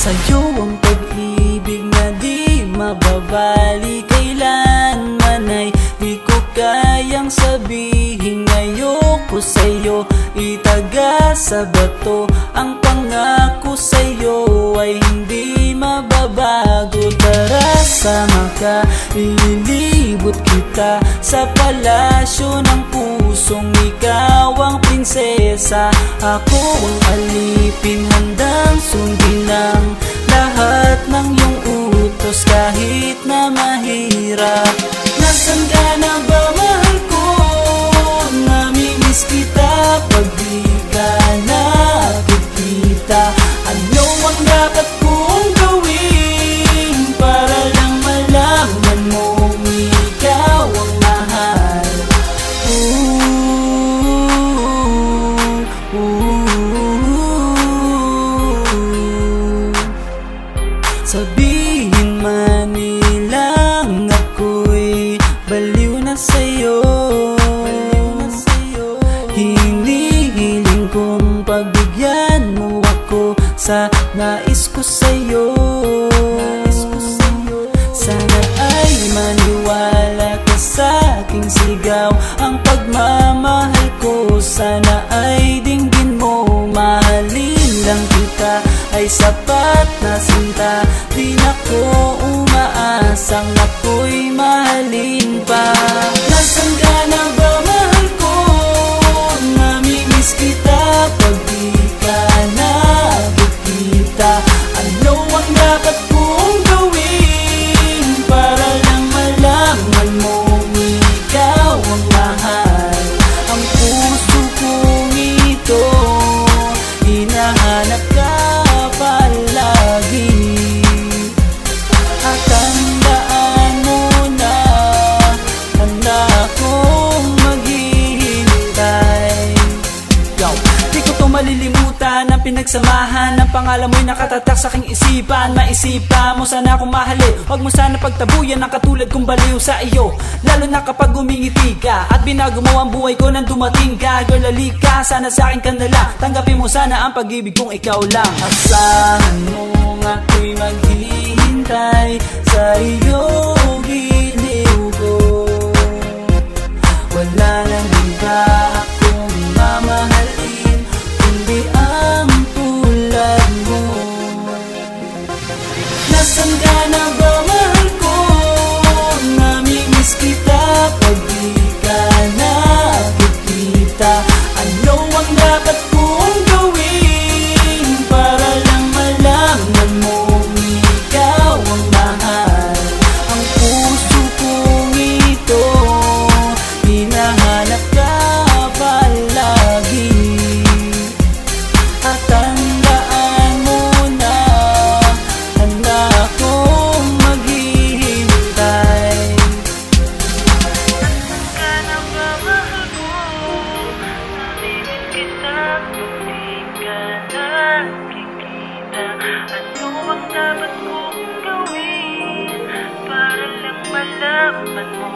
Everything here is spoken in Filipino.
Sa'yo ang pag-ibig na di mababali, kailanman ay di ko kayang sabihin. Ayoko sa'yo itaga sa bato, ang pangako sa'yo ay hindi mababago. Tara, sama ka, ililibot kita sa palasyo ng pusong ikaw ang prinsesa. Ako ang alipin, handang sundin ng lahat ng iyong utos kahit na mahirap. Nasaan ka na ba, mahal ko? Namimiss kita pag di ka nakikita. Ano ang dapat kong gawin para lang malaman mong ikaw ang mahal? Sabihin man nilang ako'y baliw na sa'yo, hinihiling kong pagbigyan mo ako sa nais ko sa'yo. Sana ay maniwala ka sa aking sigaw, ang pagmamahal ko sana ay dinggin mo. Mahalin lang kita ay sapat na sinta, di na ko umaasang ako'y mahalin pa. Nasaan ka na ba, mahal ko? Namimiss kita pag di ka nakikita. Ano ang dapat kong gawin para lang malaman mong ikaw ang mahal? Ang puso kong ito hinahanap ka palagi, at tandaan mo na handa akong maghihintay. Di ko to malilimutan ang pinagsamahan, ang pangalan mo'y nakatatak sa aking isipan. Maisipan mo sana akong mahalin, huwag mo sana pagtabuyan ang katulad kong baliw sa iyo. Lalo na kapag umingiti ka at binago mo ang buhay ko nang dumating ka. Girl, halika, sana sa akin ka na lang, tanggapin mo sana ang pag-ibig kong ikaw lang. Asahan mo ako'y maghihintay sa iyong giliw ko. Wala nang iba akong mamahalin kundi ang tulad mo. Nasaan ka na ba, mahal ko? Namimiss kita pag di ka nakikita. Ano ang dapat kong gawin para lang malaman mong ikaw ang mahal? Ang puso kong ito hinahanap ka palagi, at tandaan mo na handa akong maghihintay. Nasaan ka na ba, mahal ko? Namimiss kita kung di ka nakikita. Ano ang dapat kong gawin para lang malaman mo